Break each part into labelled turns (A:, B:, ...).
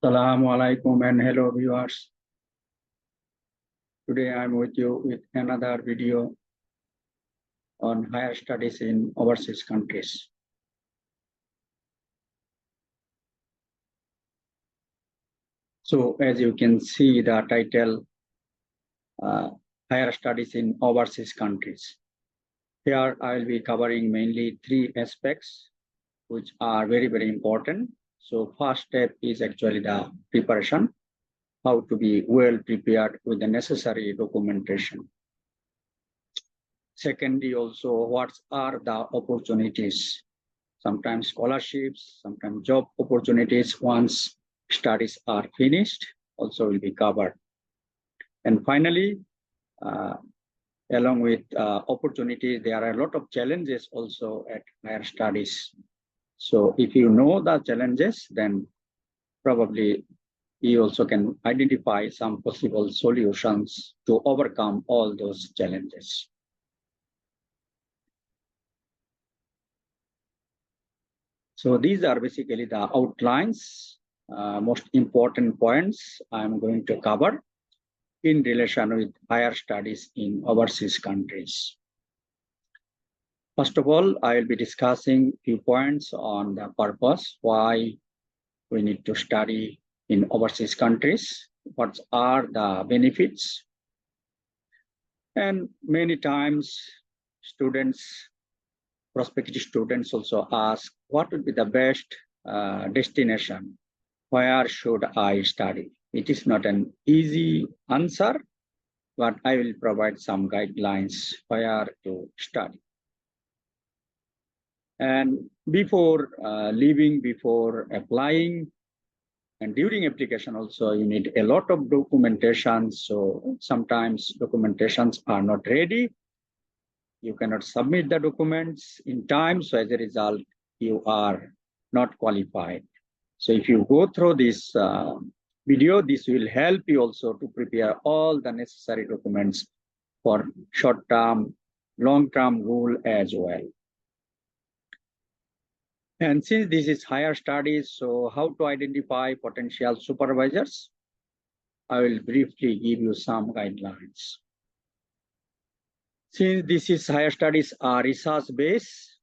A: Assalamu alaikum and hello viewers. Today I'm with you with another video on higher studies in overseas countries. So as you can see the title, higher studies in overseas countries. Here I will be covering mainly three aspects which are very important. So first step is actually the preparation, how to be well prepared with the necessary documentation. Secondly, also what are the opportunities, sometimes scholarships, sometimes job opportunities once studies are finished also will be covered. And finally, along with opportunities, there are a lot of challenges also at higher studies. So if you know the challenges, then probably you also can identify some possible solutions to overcome all those challenges. So these are basically the outlines, most important points I'm going to cover in relation with higher studies in overseas countries. First of all, I will be discussing few points on the purpose, why we need to study in overseas countries, what are the benefits. And many times prospective students also ask, what would be the best destination? Where should I study? It is not an easy answer, but I will provide some guidelines where to study. And before leaving, before applying, and during application also, you need a lot of documentation. So sometimes documentations are not ready. You cannot submit the documents in time. So as a result, you are not qualified. So if you go through this video, this will help you also to prepare all the necessary documents for short-term, long-term goal as well. And since this is higher studies, so how to identify potential supervisors? I will briefly give you some guidelines. Since this is higher studies are research-based,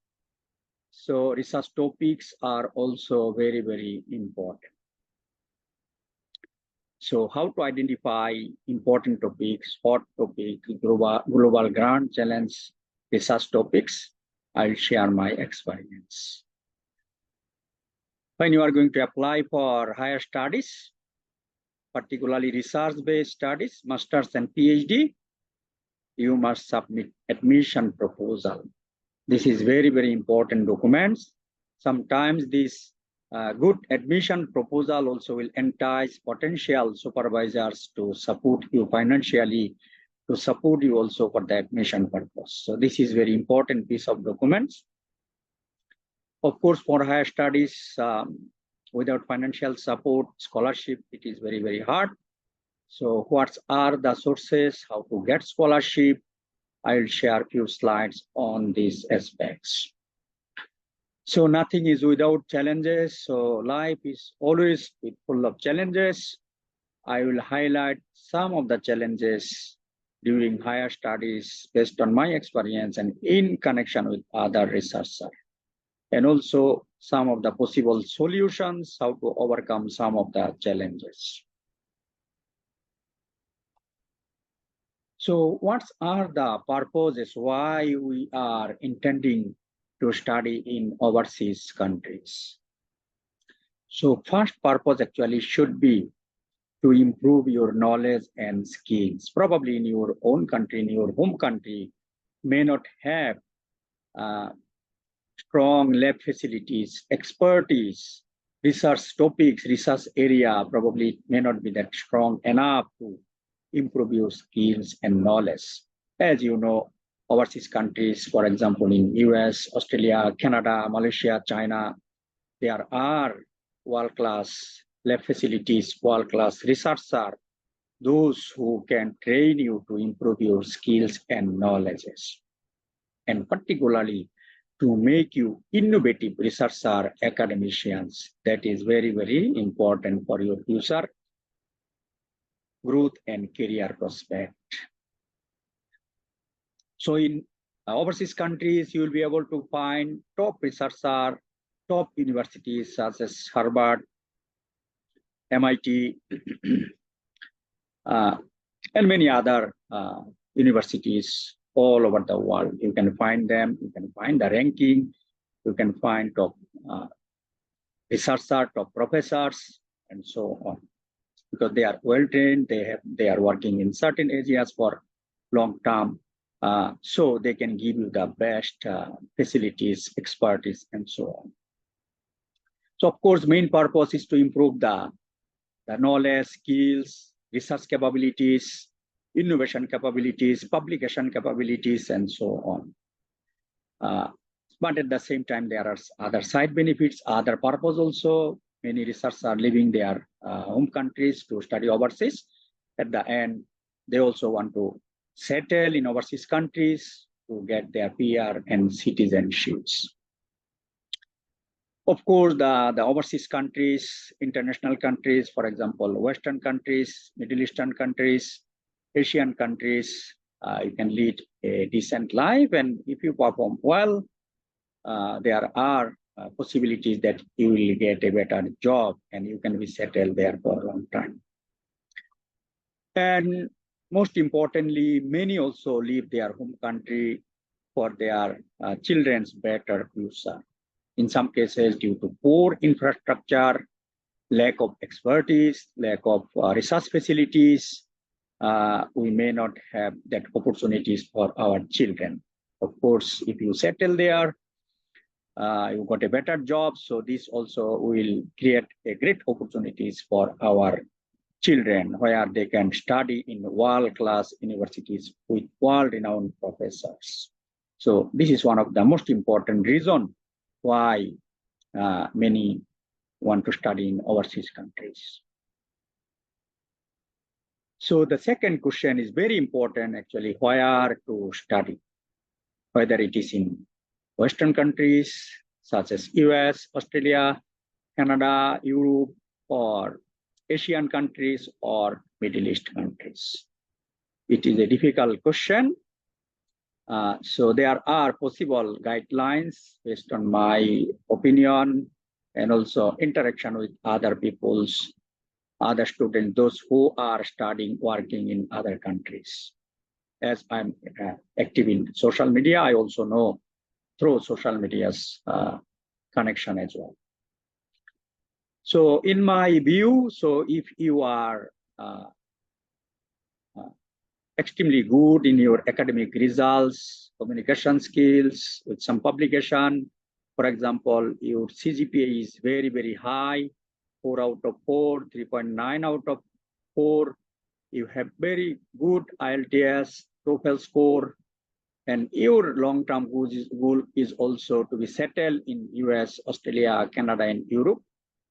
A: so research topics are also very important. So how to identify important topics, hot topic, global grand challenge, research topics, I'll share my experience. When you are going to apply for higher studies, particularly research-based studies, master's and PhD, you must submit admission proposal. This is very important documents. Sometimes this good admission proposal also will entice potential supervisors to support you financially, to support you also for the admission purpose. So this is very important piece of documents. Of course, for higher studies, without financial support, scholarship, it is very hard. So what are the sources, how to get scholarship? I will share a few slides on these aspects. So nothing is without challenges. So life is always full of challenges. I will highlight some of the challenges during higher studies based on my experience and in connection with other researchers. And also some of the possible solutions, how to overcome some of the challenges. So what are the purposes why we are intending to study in overseas countries? So first purpose actually should be to improve your knowledge and skills. Probably in your own country, in your home country, may not have strong lab facilities, expertise, research topics, research area, probably may not be that strong enough to improve your skills and knowledge. As you know, overseas countries, for example, in US, Australia, Canada, Malaysia, China, there are world-class lab facilities, world-class researchers, those who can train you to improve your skills and knowledges. And particularly, to make you innovative researcher academicians. That is very, very important for your future growth and career prospect. So in overseas countries, you will be able to find top researcher, top universities such as Harvard, MIT, and many other universities all over the world. You can find them, you can find the ranking, you can find top researchers, top professors, and so on. Because they are well trained, they are working in certain areas for long term, so they can give you the best facilities, expertise, and so on. So of course, main purpose is to improve the knowledge, skills, research capabilities, innovation capabilities, publication capabilities, and so on. But at the same time, there are other side benefits, other purpose also. Many researchers are leaving their home countries to study overseas. At the end, they also want to settle in overseas countries to get their PR and citizenships. Of course, the overseas countries, international countries, for example, Western countries, Middle Eastern countries, Asian countries, you can lead a decent life. And if you perform well, there are possibilities that you will get a better job and you can be settled there for a long time. And most importantly, many also leave their home country for their children's better future. In some cases, due to poor infrastructure, lack of expertise, lack of research facilities, we may not have that opportunities for our children. Of course, if you settle there, you got a better job. So this also will create a great opportunities for our children where they can study in world-class universities with world-renowned professors. So this is one of the most important reasons why many want to study in overseas countries. So the second question is very important actually, where to study, whether it is in Western countries such as US, Australia, Canada, Europe, or Asian countries or Middle East countries. It is a difficult question. So there are possible guidelines based on my opinion and also interaction with other people's, other students, those who are studying, working in other countries. As I'm active in social media, I also know through social media's connection as well. So in my view, so if you are extremely good in your academic results, communication skills, with some publication, for example, your CGPA is very, very high, 4 out of 4, 3.9 out of 4, you have very good IELTS, TOEFL score, and your long-term goal is also to be settled in US, Australia, Canada, and Europe.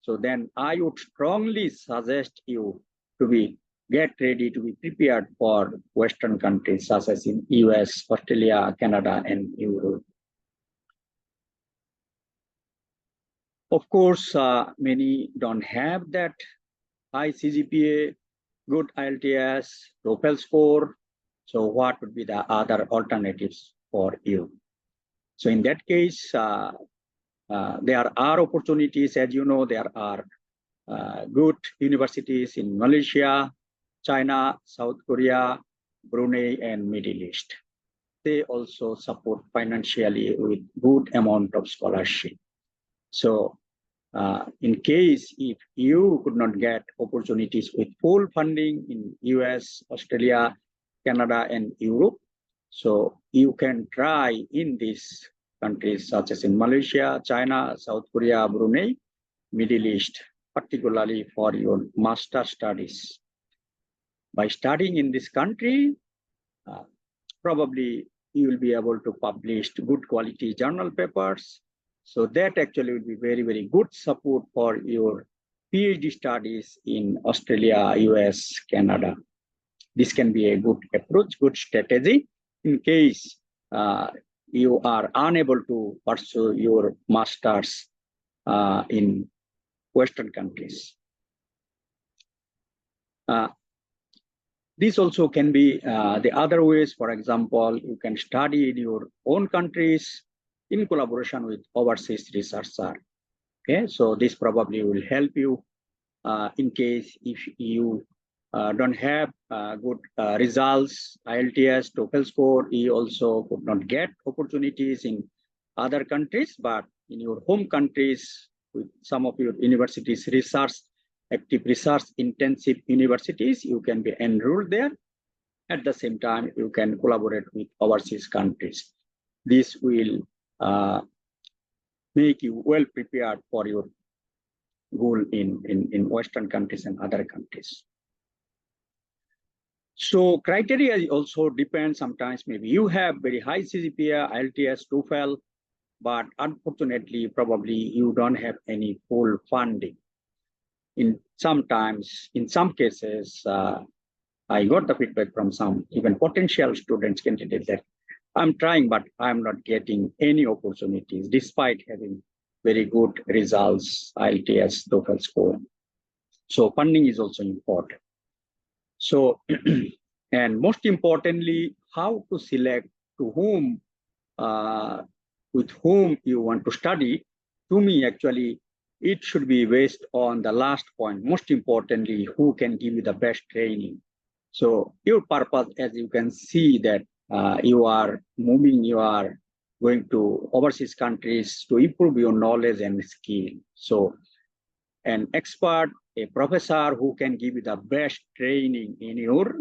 A: So then I would strongly suggest you to get ready to be prepared for Western countries such as in US, Australia, Canada, and Europe. Of course, many don't have that high CGPA, good IELTS, TOEFL score. So what would be the other alternatives for you? So in that case, there are opportunities. As you know, there are good universities in Malaysia, China, South Korea, Brunei, and Middle East. They also support financially with good amount of scholarship. So in case if you could not get opportunities with full funding in US, Australia, Canada, and Europe, so you can try in these countries such as in Malaysia, China, South Korea, Brunei, Middle East, particularly for your master studies. By studying in this country, probably you will be able to publish good quality journal papers. So that actually will be very, very good support for your PhD studies in Australia, US, Canada. This can be a good approach, good strategy in case you are unable to pursue your masters in Western countries. This also can be the other ways. For example, you can study in your own countries in collaboration with overseas researcher. Okay, so this probably will help you in case if you don't have good results, IELTS, TOEFL score, you also could not get opportunities in other countries, but in your home countries, with some of your universities, active research intensive universities, you can be enrolled there. At the same time, you can collaborate with overseas countries. This will make you well prepared for your goal in Western countries and other countries. So criteria also depends sometimes. Maybe you have very high CGPA, IELTS, TOEFL, but unfortunately, probably you don't have any full funding. In some cases, I got the feedback from some even potential students candidates that I'm trying, but I'm not getting any opportunities despite having very good results, IELTS, TOEFL score. So funding is also important. So, and most importantly, how to select to whom, with whom you want to study. To me, actually, it should be based on the last point. Most importantly, who can give you the best training. So your purpose, as you can see that you are moving, you are going to overseas countries to improve your knowledge and skill. So an expert, a professor who can give you the best training in your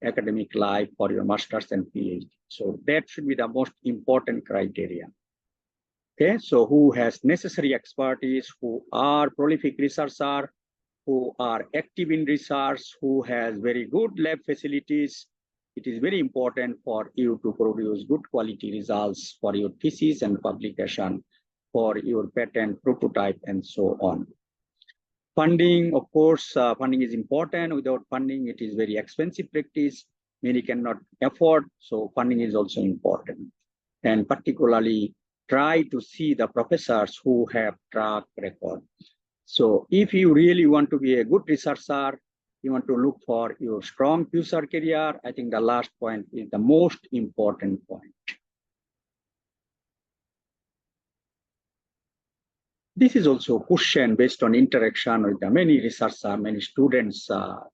A: academic life for your master's and PhD. So that should be the most important criteria. Okay, so who has necessary expertise, who are prolific researchers, who are active in research, who has very good lab facilities. It is very important for you to produce good quality results for your thesis and publication, for your patent prototype, and so on. Funding, of course, funding is important. Without funding, it is very expensive practice. Many cannot afford, so funding is also important. And particularly, try to see the professors who have track record. So if you really want to be a good researcher, you want to look for your strong future career, I think the last point is the most important point. This is also a question based on interaction with the many researchers, many students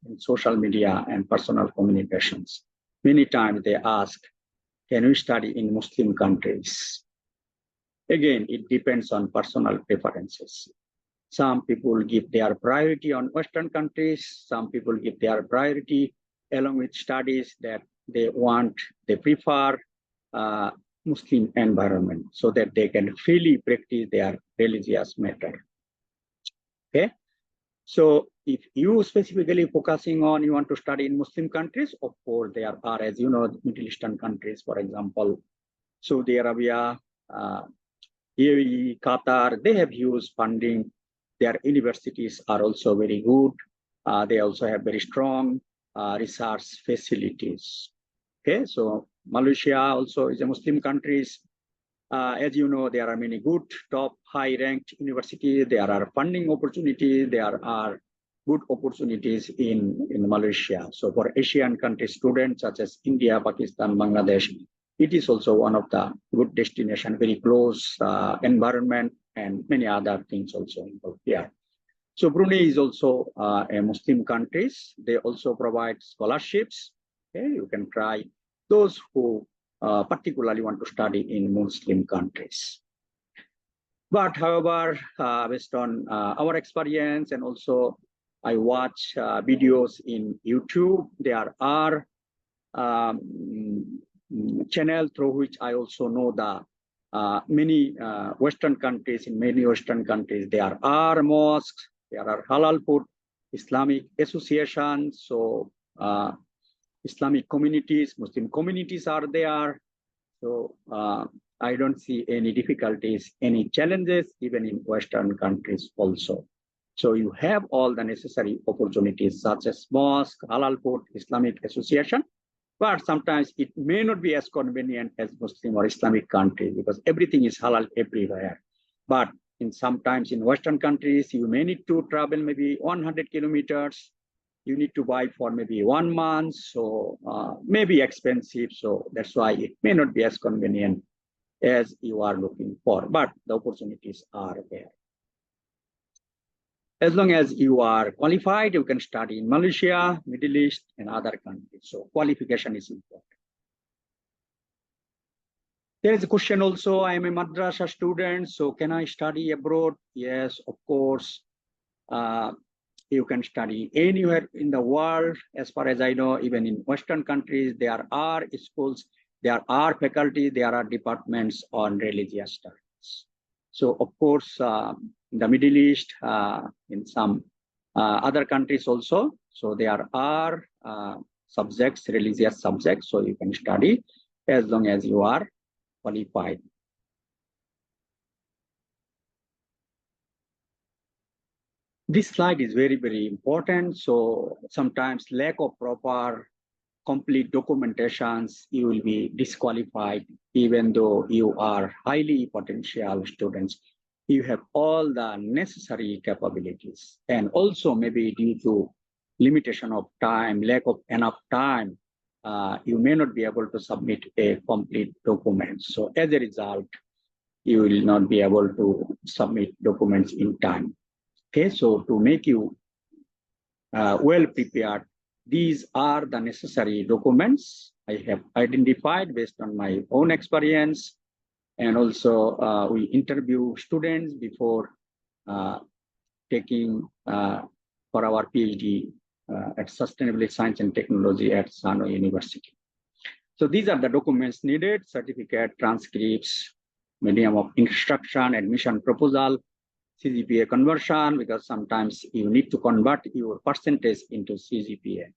A: in social media and personal communications. Many times they ask, can we study in Muslim countries? Again, it depends on personal preferences. Some people give their priority on Western countries. Some people give their priority along with studies that they prefer Muslim environment so that they can freely practice their religious matter. Okay. So if you specifically focusing on you want to study in Muslim countries, of course, there are, as you know, Middle Eastern countries, for example, Saudi Arabia, UAE, Qatar, they have huge funding. Their universities are also very good. They also have very strong research facilities. Okay, so Malaysia also is a Muslim country. As you know, there are many good, top, high-ranked universities. There are funding opportunities. There are good opportunities in Malaysia. So for Asian country students such as India, Pakistan, Bangladesh, it is also one of the good destination, very close environment, and many other things also involved here. So Brunei is also a Muslim country. They also provide scholarships. Okay, you can try those who particularly want to study in Muslim countries. But however, based on our experience, and also I watch videos in YouTube, there are channels through which I also know the many Western countries. In many Western countries, there are mosques, there are halal food, Islamic associations, so Islamic communities, Muslim communities are there. So I don't see any difficulties, any challenges, even in Western countries also. So you have all the necessary opportunities such as mosque, halal food, Islamic association. But sometimes it may not be as convenient as Muslim or Islamic countries because everything is halal everywhere. But sometimes in Western countries, you may need to travel maybe 100 kilometers. You need to buy for maybe 1 month, so maybe expensive. So that's why it may not be as convenient as you are looking for, but the opportunities are there. As long as you are qualified, you can study in Malaysia, Middle East, and other countries. So qualification is important. There is a question also, I am a madrasa student, so can I study abroad? Yes, of course. You can study anywhere in the world. As far as I know, even in Western countries, there are schools, there are faculty, there are departments on religious studies. So of course, in the Middle East, in some other countries also, so there are subjects, religious subjects, so you can study as long as you are qualified. This slide is very, very important. So sometimes lack of proper complete documentations, you will be disqualified, even though you are highly potential students. You have all the necessary capabilities. And also maybe due to limitation of time, lack of enough time, you may not be able to submit a complete document. So as a result, you will not be able to submit documents in time. Okay, so to make you well prepared, these are the necessary documents I have identified based on my own experience. And also we interview students before taking for our PhD at Sustainability Science and Technology at Sano University. So these are the documents needed: certificate, transcripts, medium of instruction, admission proposal, CGPA conversion, because sometimes you need to convert your percentage into CGPA.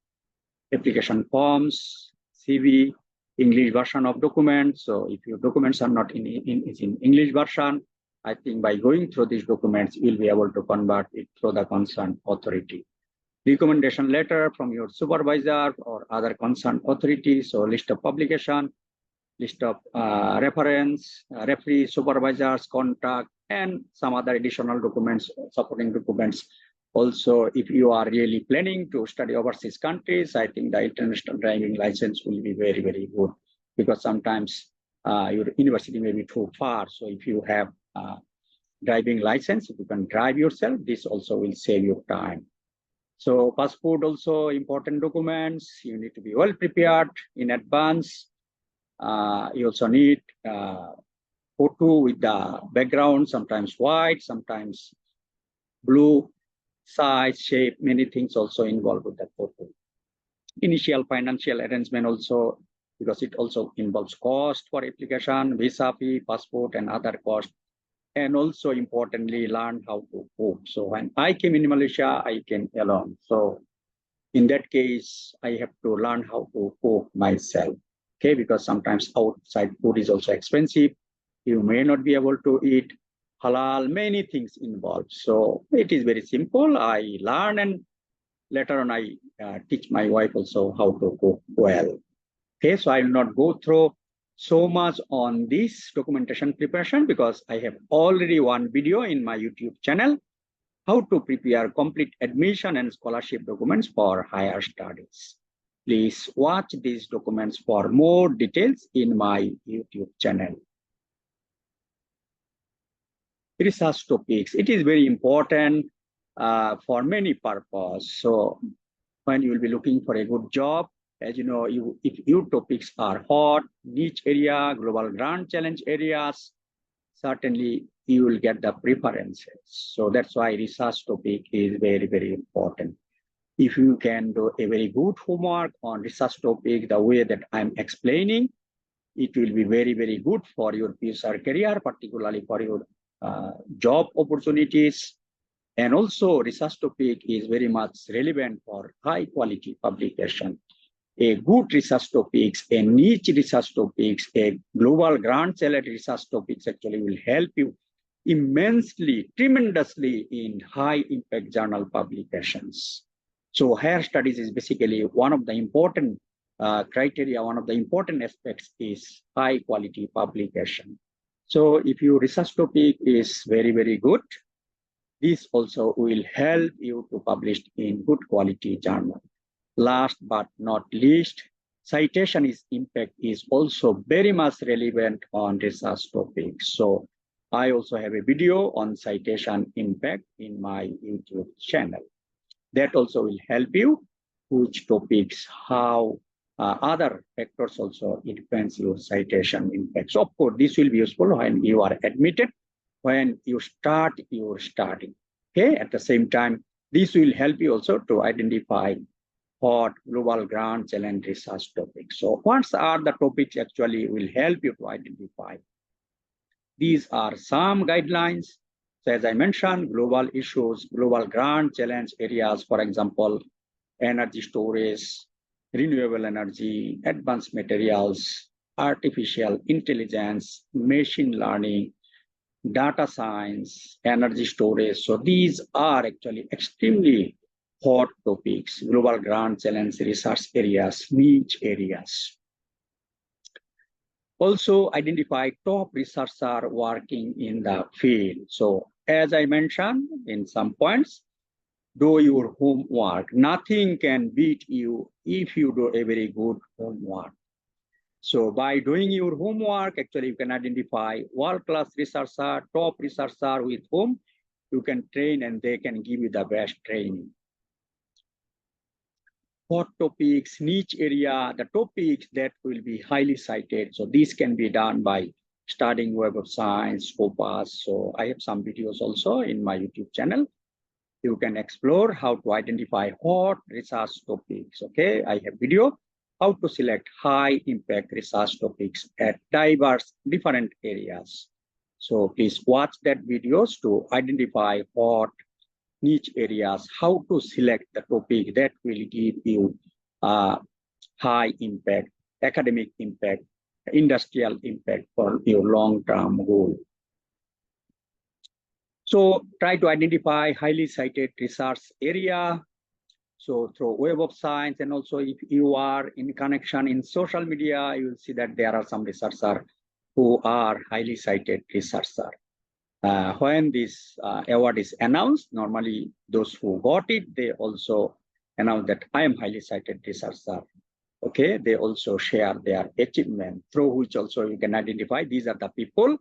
A: Application forms, CV, English version of documents. So if your documents are not in English version, I think by going through these documents, you'll be able to convert it through the concerned authority. Recommendation letter from your supervisor or other concerned authority. So list of publication, list of reference, referee, supervisors, contact, and some other additional documents, supporting documents. Also, if you are really planning to study overseas countries, I think the international driving license will be very, very good, because sometimes your university may be too far. So if you have driving license, if you can drive yourself, this also will save you time. So passport also important documents. You need to be well prepared in advance. You also need photo with the background, sometimes white, sometimes blue, size, shape, many things also involved with that photo. Initial financial arrangement also, because it also involves cost for application, visa fee, passport, and other costs. And also importantly, learn how to cook. So when I came in Malaysia, I came alone. So in that case, I have to learn how to cook myself. Okay, because sometimes outside food is also expensive. You may not be able to eat halal, many things involved. So it is very simple. I learn, and later on I teach my wife also how to cook well. Okay, so I will not go through so much on this documentation preparation, because I have already one video in my YouTube channel, how to prepare complete admission and scholarship documents for higher studies. Please watch these documents for more details in my YouTube channel. Research topics. It is very important for many purposes. So when you will be looking for a good job, as you know, if your topics are hot, niche area, global grand challenge areas, certainly you will get the preferences. So that's why research topic is very, very important. If you can do a very good homework on research topic, the way that I'm explaining, it will be very, very good for your future career, particularly for your job opportunities. And also research topic is very much relevant for high quality publication. A good research topics, a niche research topics, a global grand challenge research topics actually will help you immensely, tremendously in high impact journal publications. So higher studies is basically one of the important criteria, one of the important aspects is high quality publication. So if your research topic is very, very good, this also will help you to publish in good quality journal. Last but not least, citation impact is also very much relevant on research topics. So I also have a video on citation impact in my YouTube channel. That also will help you which topics, how other factors also influence your citation impact. So of course, this will be useful when you are admitted, when you start your study. Okay, at the same time, this will help you also to identify what global grand challenge research topics. So what are the topics actually will help you to identify? These are some guidelines. So as I mentioned, global issues, global grand challenge areas, for example, energy storage, renewable energy, advanced materials, artificial intelligence, machine learning, data science, energy storage. So these are actually extremely hot topics, global grand challenge research areas, niche areas. Also identify top researchers working in the field. So as I mentioned in some points, do your homework. Nothing can beat you if you do a very good homework. So by doing your homework, actually you can identify world-class researcher, top researcher with whom you can train and they can give you the best training. Hot topics, niche area, the topics that will be highly cited. So this can be done by studying Web of Science, Scopus. So I have some videos also in my YouTube channel. You can explore how to identify hot research topics. Okay, I have video how to select high impact research topics at diverse different areas. So please watch that videos to identify hot niche areas, how to select the topic that will give you high impact, academic impact, industrial impact for your long-term goal. So try to identify highly cited research area. So through Web of Science, and also if you are in connection in social media, you will see that there are some researchers who are highly cited researchers. When this award is announced, normally those who got it, they also announce that I am highly cited researcher. Okay, they also share their achievement, through which also you can identify these are the people.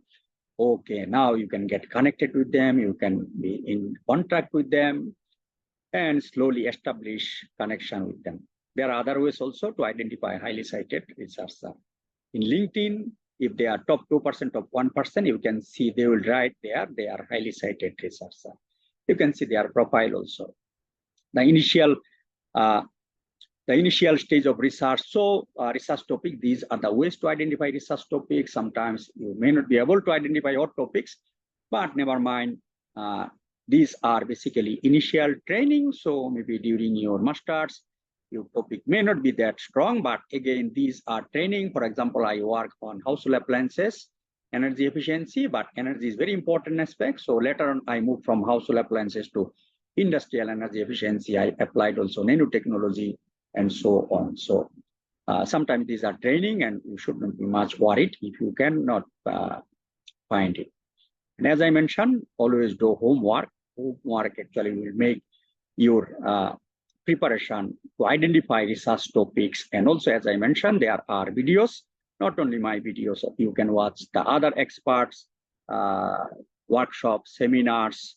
A: Okay, now you can get connected with them, you can be in contact with them, and slowly establish connection with them. There are other ways also to identify highly cited researchers. In LinkedIn, if they are top 2% of 1%, you can see they will write there, they are highly cited researchers. You can see their profile also. The initial stage of research. So research topic, these are the ways to identify research topics. Sometimes you may not be able to identify all topics, but never mind. These are basically initial training. So maybe during your masters, your topic may not be that strong, but again, these are training. For example, I work on household appliances, energy efficiency, but energy is very important aspect. So later on, I moved from household appliances to industrial energy efficiency. I applied also nanotechnology and so on. So sometimes these are training and you should not be much worried if you cannot find it. And as I mentioned, always do homework. Homework actually will make your preparation to identify research topics. And also, as I mentioned, there are videos, not only my videos, you can watch the other experts, workshops, seminars.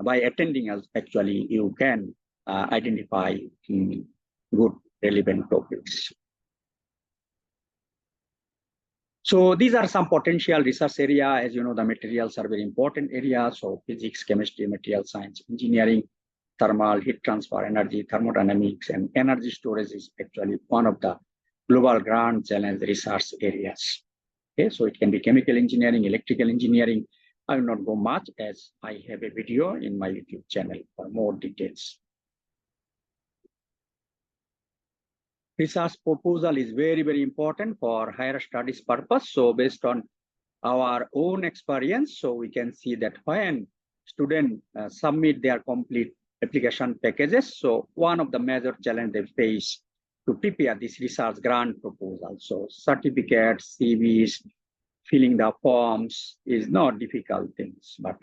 A: By attending, actually, you can identify good relevant topics. So these are some potential research area. As you know, the materials are very important areas. So physics, chemistry, material science, engineering, thermal, heat transfer, energy, thermodynamics, and energy storage is actually one of the global grand challenge research areas. Okay, so it can be chemical engineering, electrical engineering. I will not go much as I have a video in my YouTube channel for more details. Research proposal is very, very important for higher studies purpose. So based on our own experience, so we can see that when students submit their complete application packages, so one of the major challenges they face to prepare this research grant proposal. So certificates, CVs, filling the forms is not difficult things, but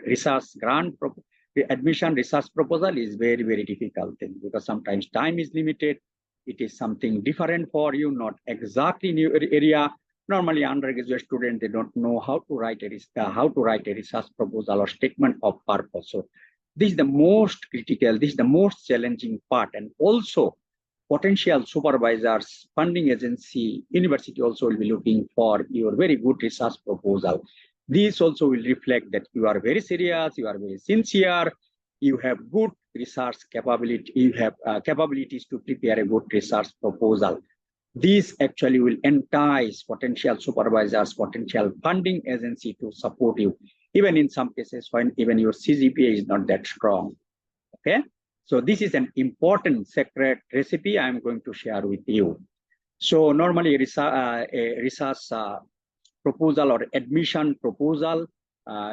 A: admission research proposal is very, very difficult thing because sometimes time is limited. It is something different for you, not exactly new area. Normally, undergraduate students, they don't know how to write a research proposal or statement of purpose. So this is the most critical, this is the most challenging part. And also potential supervisors, funding agency, university also will be looking for your very good research proposal. This also will reflect that you are very serious, you are very sincere, you have good research capability, you have capabilities to prepare a good research proposal. This actually will entice potential supervisors, potential funding agency to support you, even in some cases when even your CGPA is not that strong. Okay, so this is an important secret recipe I'm going to share with you. So normally a research proposal or admission proposal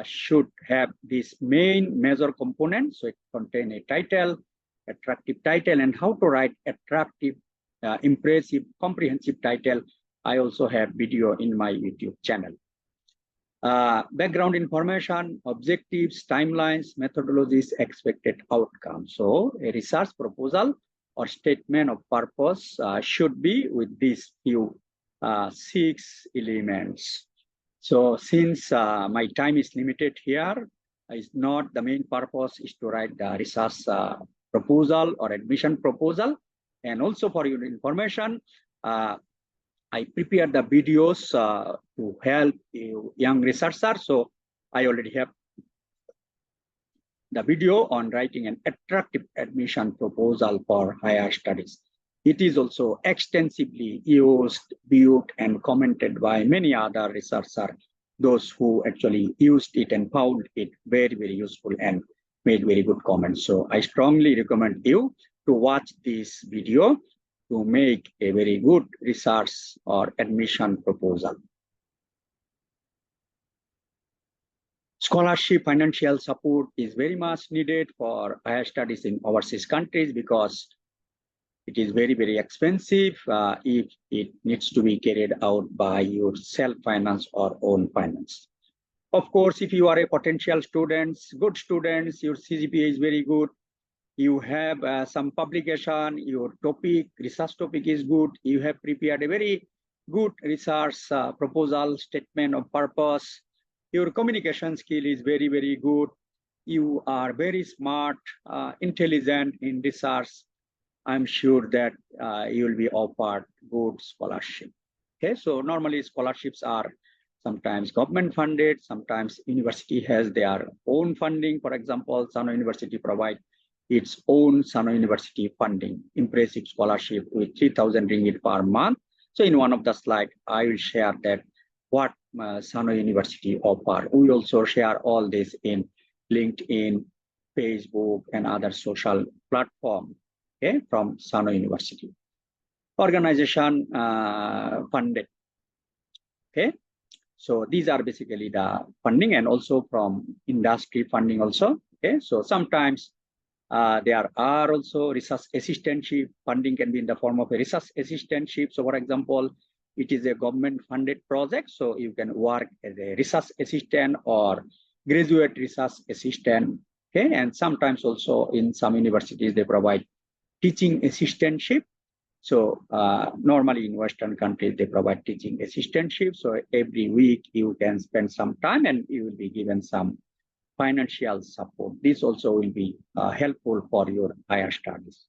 A: should have this main major component. So it contains a title, attractive title, and how to write attractive, impressive, comprehensive title. I also have video in my YouTube channel. Background information, objectives, timelines, methodologies, expected outcomes. So a research proposal or statement of purpose should be with these few 6 elements. So since my time is limited here, is not the main purpose is to write the research proposal or admission proposal. And also for your information, I prepared the videos to help you young researchers. So I already have the video on writing an attractive admission proposal for higher studies. It is also extensively used, viewed, and commented by many other researchers, those who actually used it and found it very, very useful and made very good comments. So I strongly recommend you to watch this video to make a very good research or admission proposal. Scholarship financial support is very much needed for higher studies in overseas countries because it is very, very expensive if it needs to be carried out by your self-finance or own finance. Of course, if you are a potential students, good students, your CGPA is very good, you have some publication, your topic, research topic is good, you have prepared a very good research proposal, statement of purpose, your communication skill is very, very good, you are very smart, intelligent in research, I'm sure that you will be offered good scholarship. Okay, so normally scholarships are sometimes government funded, sometimes university has their own funding. For example, Sano University provide its own Sano University funding, impressive scholarship with 3,000 ringgit per month. So in one of the slides, I will share that what Sano University offer. We also share all this in LinkedIn, Facebook, and other social platforms. Okay, from Sano University. Organization funded. Okay, so these are basically the funding and also from industry funding also. Okay, so sometimes there are also research assistantship. Funding can be in the form of a research assistantship. So for example, it is a government funded project. So you can work as a research assistant or graduate research assistant. Okay, and sometimes also in some universities, they provide teaching assistantship. So normally in Western countries, they provide teaching assistantship. So every week you can spend some time and you will be given some financial support. This also will be helpful for your higher studies.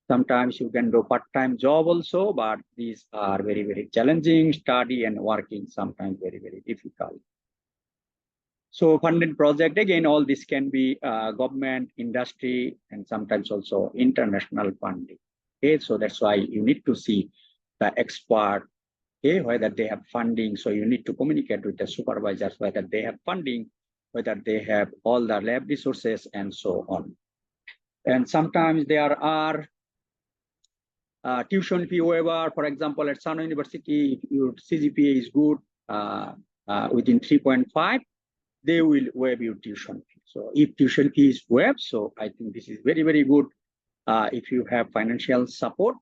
A: Sometimes you can do part-time job also, but these are very, very challenging. Study and working sometimes very, very difficult. So funded project, again, all this can be government, industry, and sometimes also international funding. Okay, so that's why you need to see the expert, okay, whether they have funding. So you need to communicate with the supervisors, whether they have funding, whether they have all the lab resources, and so on. And sometimes there are tuition fee waiver. For example, at Sano University, if your CGPA is good within 3.5, they will waive your tuition fee. So if tuition fee is waived, so I think this is very, very good if you have financial support.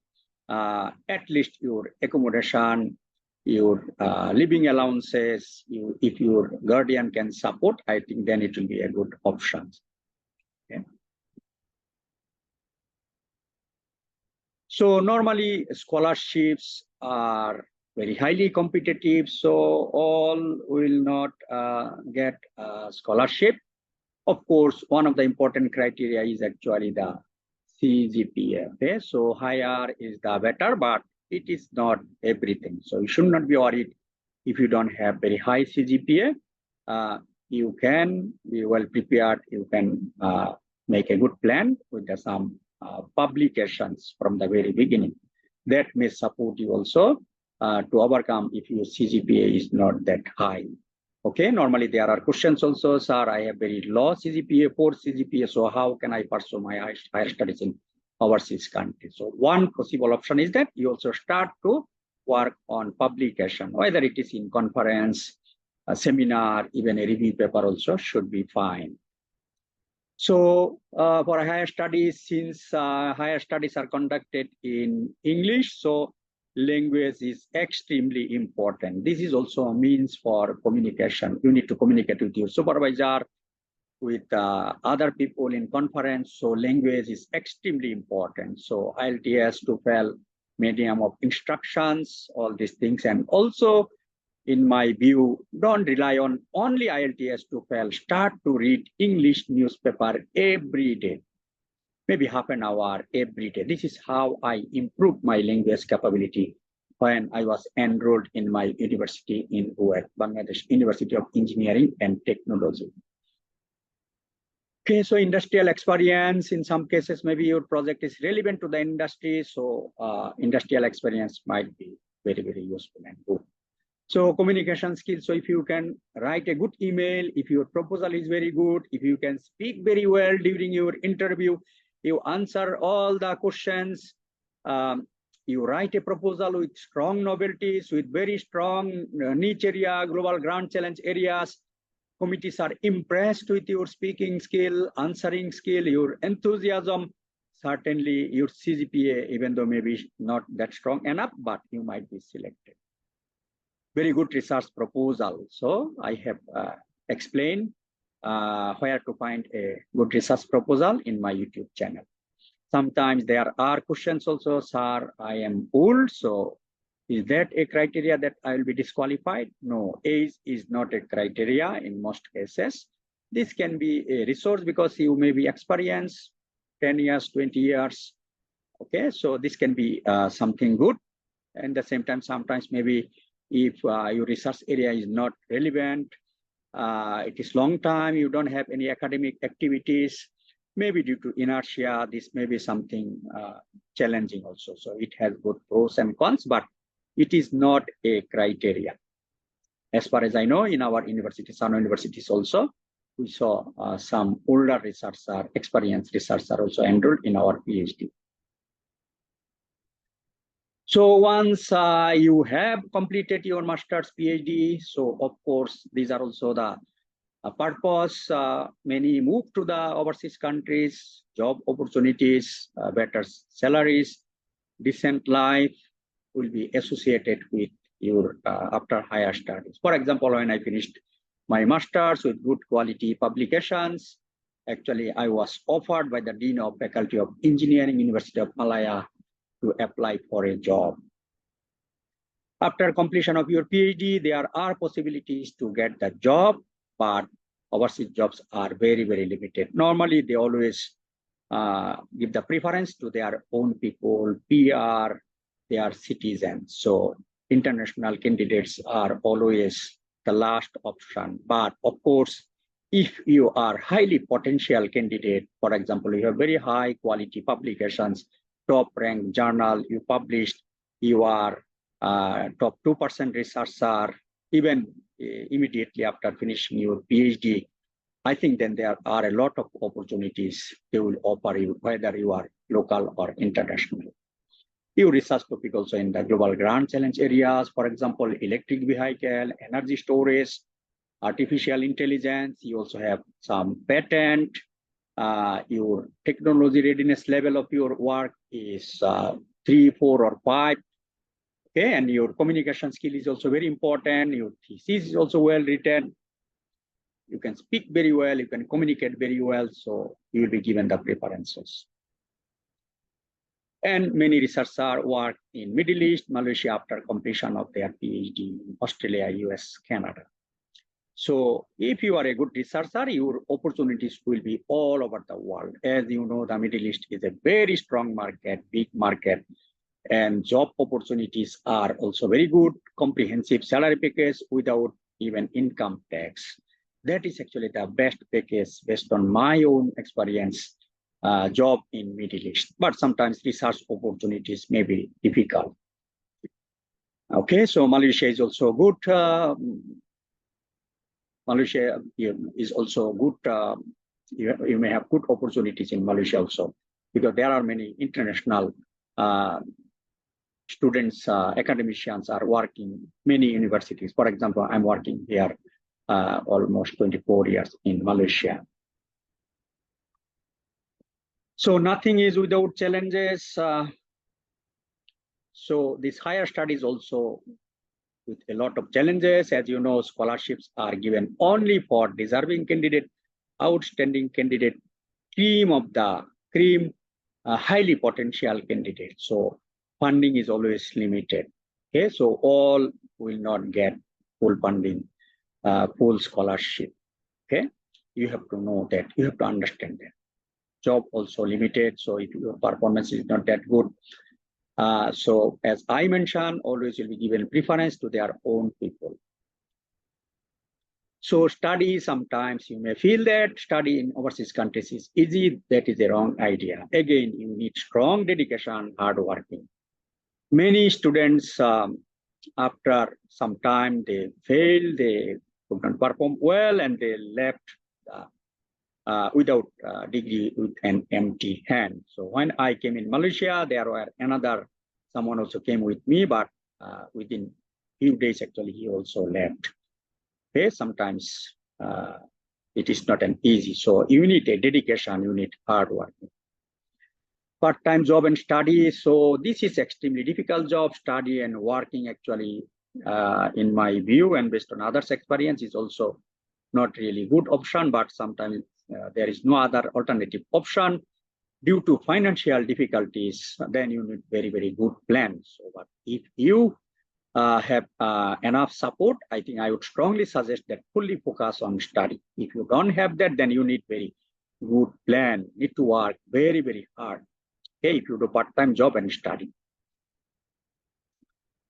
A: at least your accommodation, your living allowances, if your guardian can support, I think then it will be a good option. Okay. So normally scholarships are very highly competitive, so all will not get a scholarship. Of course, one of the important criteria is actually the CGPA. Okay, so higher is the better, but it is not everything. So you should not be worried if you don't have very high CGPA. You can be well prepared. You can make a good plan with some publications from the very beginning. That may support you also to overcome if your CGPA is not that high. Okay, normally there are questions also, sir, I have very low CGPA, poor CGPA, so how can I pursue my higher studies in overseas countries? So one possible option is that you also start to work on publication, whether it is in conference, a seminar, even a review paper also should be fine. So for higher studies, since higher studies are conducted in English, so language is extremely important. This is also a means for communication. You need to communicate with your supervisor, with other people in conference. So language is extremely important. So IELTS, TOEFL, medium of instructions, all these things. And also, in my view, don't rely on only IELTS, TOEFL. Start to read English newspaper every day. Maybe half an hour every day. This is how I improved my language capability when I was enrolled in my university in UAT, Bangladesh University of Engineering and Technology. Okay, so industrial experience, in some cases, maybe your project is relevant to the industry. So industrial experience might be very, very useful and good. So communication skills, so if you can write a good email, if your proposal is very good, if you can speak very well during your interview, you answer all the questions, you write a proposal with strong novelties, with very strong niche area, global grand challenge areas, committees are impressed with your speaking skill, answering skill, your enthusiasm, certainly your CGPA, even though maybe not that strong enough, but you might be selected. Very good research proposal. So I have explained where to find a good research proposal in my YouTube channel. Sometimes there are questions also, sir, I am old, so is that a criteria that I will be disqualified? No, age is not a criteria in most cases. This can be a resource because you may be experienced 10 years, 20 years. Okay, so this can be something good. And at the same time, sometimes maybe if your research area is not relevant, it is long time, you don't have any academic activities, maybe due to inertia, this may be something challenging also. So it has both pros and cons, but it is not a criteria. As far as I know, in our universities, some universities also, we saw some older researchers, experienced researchers also enrolled in our PhD. So once you have completed your master's PhD, so of course, these are also the purpose. Many move to the overseas countries, job opportunities, better salaries, decent life will be associated with your after higher studies. For example, when I finished my master's with good quality publications, actually I was offered by the Dean of Faculty of Engineering, University of Malaya, to apply for a job. After completion of your PhD, there are possibilities to get the job, but overseas jobs are very, very limited. Normally, they always give the preference to their own people, PR, their citizens. So international candidates are always the last option. But of course, if you are highly potential candidate, for example, you have very high quality publications, top ranked journal you published, you are top 2% researcher, even immediately after finishing your PhD, I think then there are a lot of opportunities they will offer you, whether you are local or international. You research topic also in the global grand challenge areas, for example, electric vehicle, energy storage, artificial intelligence. You also have some patent. Your technology readiness level of your work is 3, 4, or 5. Okay, and your communication skill is also very important. Your thesis is also well written. You can speak very well. You can communicate very well. So you will be given the preferences. And many researchers work in Middle East, Malaysia after completion of their PhD in Australia, US, Canada. So if you are a good researcher, your opportunities will be all over the world. As you know, the Middle East is a very strong market, big market, and job opportunities are also very good, comprehensive salary package without even income tax. That is actually the best package based on my own experience, job in Middle East. But sometimes research opportunities may be difficult. Okay, so Malaysia is also good. Malaysia is also good. You may have good opportunities in Malaysia also, because there are many international students, academicians are working many universities. For example, I'm working here almost 24 years in Malaysia. So nothing is without challenges. So this higher studies also with a lot of challenges. As you know, scholarships are given only for deserving candidate, outstanding candidate, cream of the cream, highly potential candidate. So funding is always limited. Okay, so all will not get full funding, full scholarship. Okay, you have to know that. You have to understand that. Job also limited. So if your performance is not that good, so as I mentioned, always will be given preference to their own people. So study, sometimes you may feel that study in overseas countries is easy. That is a wrong idea. Again, you need strong dedication, hard working. Many students, after some time, they fail, they couldn't perform well, and they left without degree with an empty hand. So when I came in Malaysia, there were someone also came with me, but within few days, actually, he also left. Okay, sometimes it is not an easy. So you need a dedication, you need hard work. Part-time job and study. So this is extremely difficult job, study and working actually, in my view and based on others' experience, is also not really good option, but sometimes there is no other alternative option due to financial difficulties. Then you need very, very good plans. So, but if you have enough support, I think I would strongly suggest that fully focus on study. If you don't have that, then you need very good plan, need to work very, very hard. Okay, if you do part-time job and study.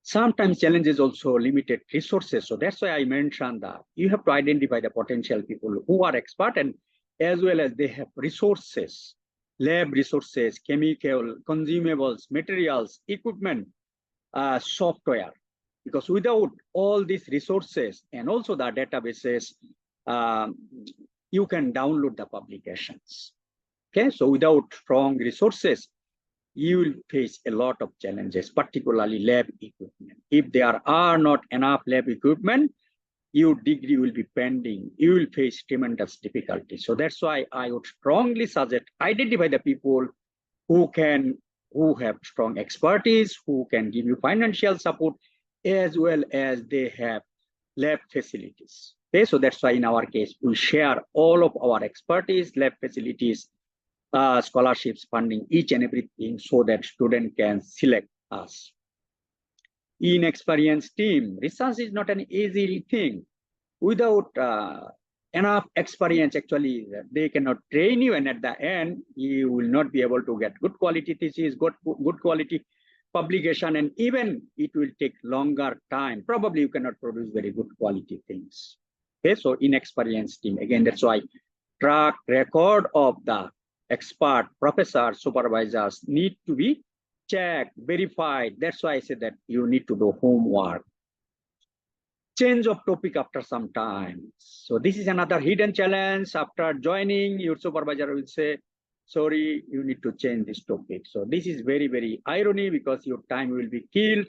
A: Sometimes challenges also limited resources. So that's why I mentioned that you have to identify the potential people who are expert, and as well as they have resources, lab resources, chemical, consumables, materials, equipment, software. Because without all these resources and also the databases, you can download the publications. Okay, so without strong resources, you will face a lot of challenges, particularly lab equipment. If there are not enough lab equipment, your degree will be pending. You will face tremendous difficulty. So that's why I would strongly suggest identify the people who have strong expertise, who can give you financial support, as well as they have lab facilities. Okay, so that's why in our case, we share all of our expertise, lab facilities, scholarships, funding, each and everything, so that student can select us. Inexperienced team, research is not an easy thing. Without enough experience, actually, they cannot train you, and at the end, you will not be able to get good quality thesis, good quality publication, and even it will take longer time. Probably you cannot produce very good quality things. Okay, so inexperienced team. Again, that's why track record of the expert, professors, supervisors need to be checked, verified. That's why I said that you need to do homework. Change of topic after some time. So this is another hidden challenge. After joining, your supervisor will say, sorry, you need to change this topic. So this is very, very irony, because your time will be killed.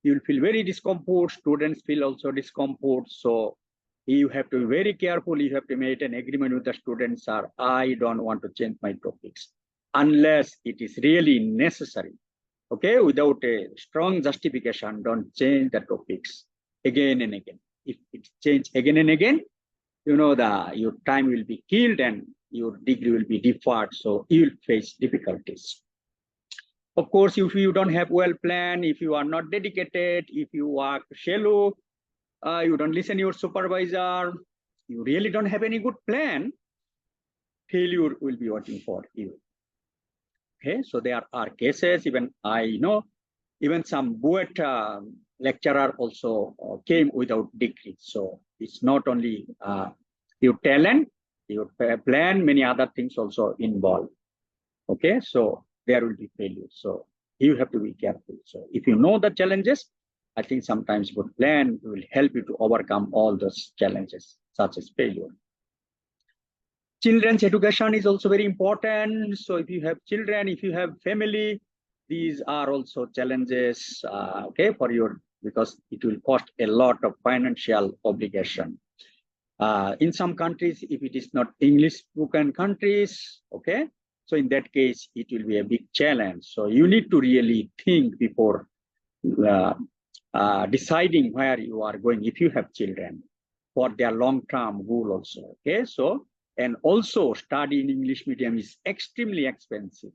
A: You'll feel very discomfort. Students feel also discomfort. So you have to be very careful. You have to make an agreement with the students, I don't want to change my topics unless it is really necessary. Okay, without a strong justification, don't change the topics again and again. If it change again and again, you know your time will be killed and your degree will be deferred. So you will face difficulties. Of course, if you don't have well planned, if you are not dedicated, if you work shallow, you don't listen to your supervisor, you really don't have any good plan, failure will be waiting for you. Okay, so there are cases, even I know, even some BUET lecturer also came without degree. So it's not only your talent, your plan, many other things also involved. Okay, so there will be failure. So you have to be careful. So if you know the challenges, I think sometimes good plan will help you to overcome all those challenges, such as failure. Children's education is also very important. So if you have children, if you have family, these are also challenges, okay, for your, because it will cost a lot of financial obligation. In some countries, if it is not English spoken countries, okay, so in that case, it will be a big challenge. So you need to really think before deciding where you are going if you have children for their long-term goal also, okay? So, and also study in English medium is extremely expensive.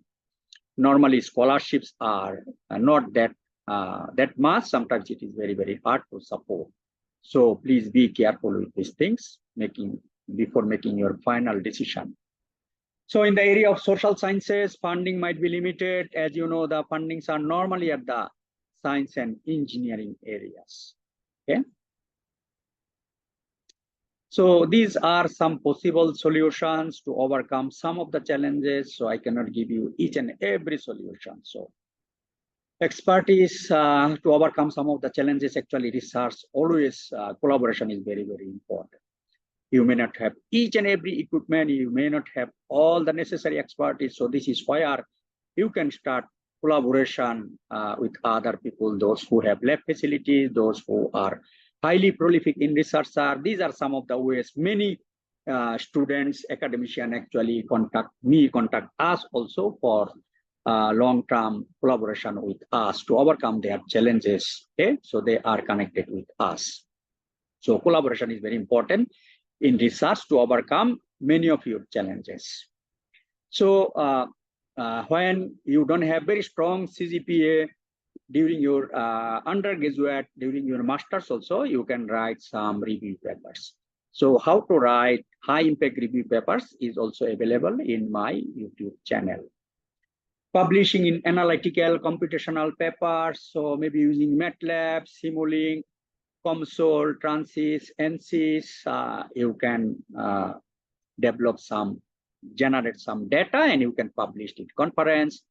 A: Normally scholarships are not that much. Sometimes it is very, very hard to support. So please be careful with these things before making your final decision. So in the area of social sciences, funding might be limited. As you know, the fundings are normally at the science and engineering areas. Okay. So these are some possible solutions to overcome some of the challenges. So I cannot give you each and every solution. So expertise to overcome some of the challenges, actually research, always collaboration is very, very important. You may not have each and every equipment, you may not have all the necessary expertise. So this is why you can start collaboration with other people, those who have lab facilities, those who are highly prolific in research. These are some of the ways many students, academicians actually contact us also for long-term collaboration with us to overcome their challenges. Okay, so they are connected with us. So collaboration is very important in research to overcome many of your challenges. So when you don't have very strong CGPA during your undergraduate, during your master's also, you can write some review papers. So how to write high impact review papers is also available in my YouTube channel. Publishing in analytical computational papers, so maybe using MATLAB, Simulink, COMSOL, Transys, ANSYS, you can generate some data and you can publish it conference,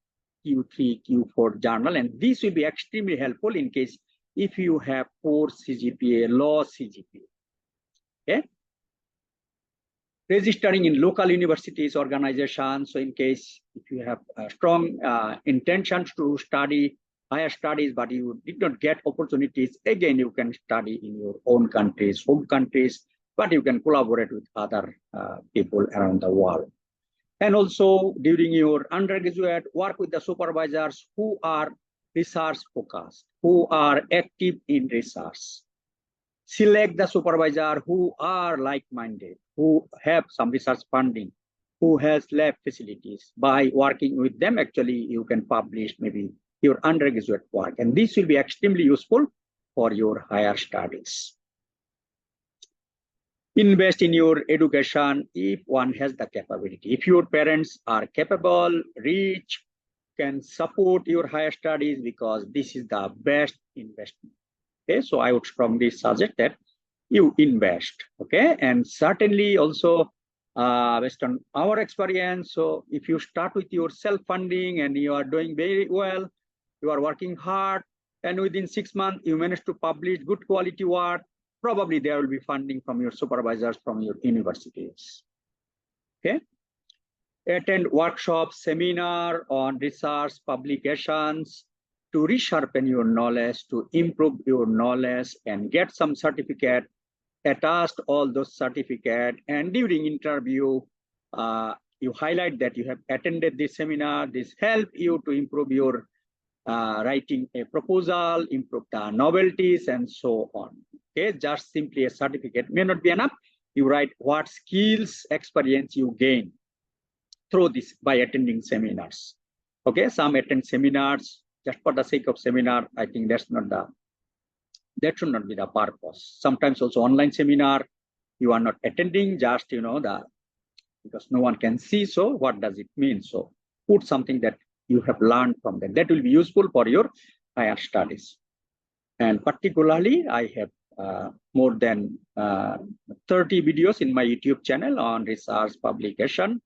A: Q3, Q4 journal, and this will be extremely helpful in case if you have poor CGPA, low CGPA. Okay. Registering in local universities, organizations. So in case if you have strong intentions to study higher studies, but you did not get opportunities, again, you can study in your own countries, home countries, but you can collaborate with other people around the world. And also during your undergraduate, work with the supervisors who are research focused, who are active in research. Select the supervisor who are like-minded, who have some research funding, who has lab facilities. By working with them, actually, you can publish maybe your undergraduate work. And this will be extremely useful for your higher studies. Invest in your education if one has the capability. If your parents are capable, rich, can support your higher studies, because this is the best investment. Okay, so I would strongly suggest that you invest. Okay, and certainly also based on our experience, so if you start with your self-funding and you are doing very well, you are working hard, and within 6 months you manage to publish good quality work, probably there will be funding from your supervisors, from your universities. Okay. Attend workshops, seminar on research, publications, to resharpen your knowledge, to improve your knowledge, and get some certificate, attach all those certificates, and during interview, you highlight that you have attended this seminar. This help you to improve your writing a proposal, improve the novelties, and so on. Okay, just simply a certificate may not be enough. You write what skills, experience you gain through this by attending seminars. Okay, some attend seminars just for the sake of seminar. I think that should not be the purpose. Sometimes also online seminar, you are not attending, just because no one can see. So what does it mean? So put something that you have learned from them. That will be useful for your higher studies. And particularly, I have more than 30 videos in my YouTube channel on research publication.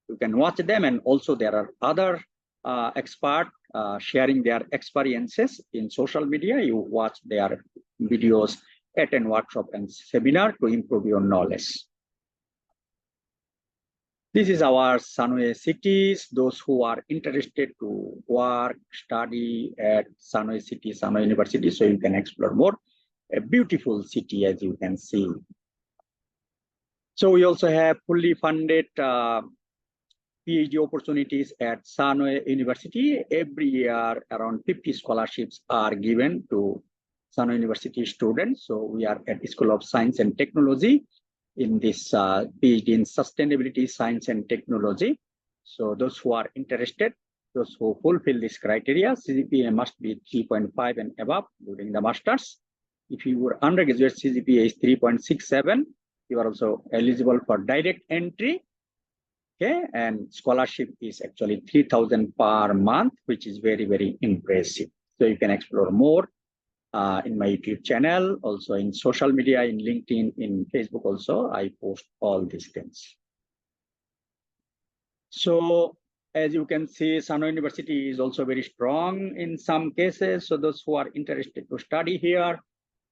A: You can watch them, and also there are other experts sharing their experiences in social media. You watch their videos, attend workshop and seminar to improve your knowledge. This is our Sanoe cities. Those who are interested to work, study at Sanoe city, Sanoe University, so you can explore more. A beautiful city, as you can see. So we also have fully funded PhD opportunities at Sanoe University. Every year, around 50 scholarships are given to Sanoe University students. So we are at the School of Science and Technology in this PhD in Sustainability, Science and Technology. So those who are interested, those who fulfill this criteria, CGPA must be 3.5 and above during the masters. If your undergraduate CGPA is 3.67, you are also eligible for direct entry. Okay, and scholarship is actually 3,000 per month, which is very, very impressive. So you can explore more in my YouTube channel, also in social media, in LinkedIn, in Facebook also, I post all these things. So as you can see, Sanoe University is also very strong in some cases. So those who are interested to study here,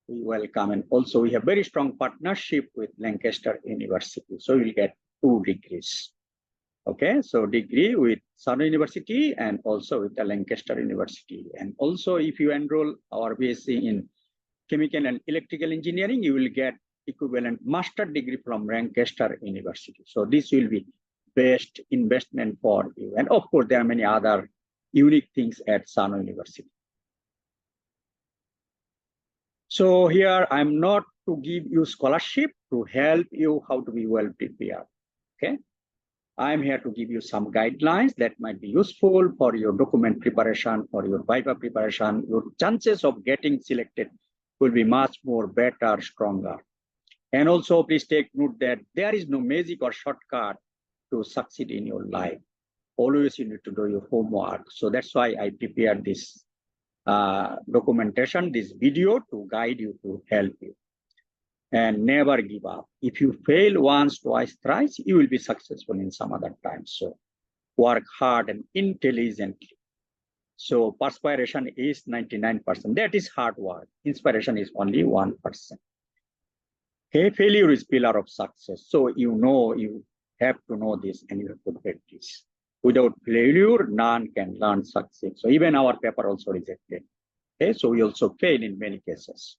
A: we welcome. And also we have very strong partnership with Lancaster University. So you'll get 2 degrees. Okay, so degree with Sanoe University and also with the Lancaster University. And also if you enroll our BSc in Chemical and Electrical Engineering, you will get equivalent master degree from Lancaster University. So this will be best investment for you. And of course, there are many other unique things at Sanoe University. So here I'm not to give you scholarship to help you how to be well prepared. Okay. I'm here to give you some guidelines that might be useful for your document preparation, for your Viva preparation. Your chances of getting selected will be much more better, stronger. And also please take note that there is no magic or shortcut to succeed in your life. Always you need to do your homework. So that's why I prepared this documentation, this video to guide you, to help you. And never give up. If you fail once, twice, thrice, you will be successful in some other time. So work hard and intelligently. So perspiration is 99%. That is hard work. Inspiration is only 1%. Okay, failure is pillar of success. So you have to know this and you have to practice. Without failure, none can learn success. So even our paper also rejected. Okay, so we also fail in many cases.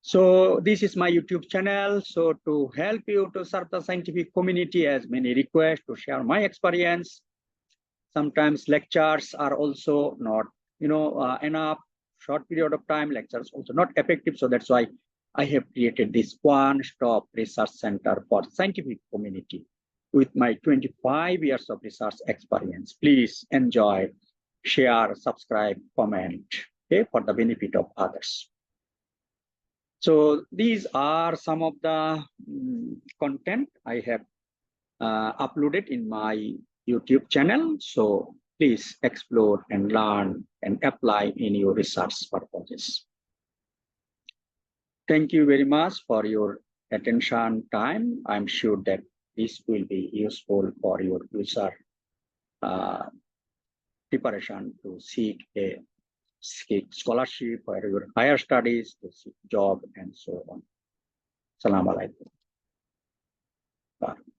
A: So this is my YouTube channel. So to help you to serve the scientific community, as many requests to share my experience. Sometimes lectures are also not, enough. Short period of time, lectures also not effective. So that's why I have created this one-stop research center for scientific community with my 25 years of research experience. Please enjoy, share, subscribe, comment, okay, for the benefit of others. So these are some of the content I have uploaded in my YouTube channel. So please explore and learn and apply in your research purposes. Thank you very much for your attention time. I'm sure that this will be useful for your future preparation to seek a scholarship for your higher studies, to seek job, and so on. Assalamu alaikum. Bye.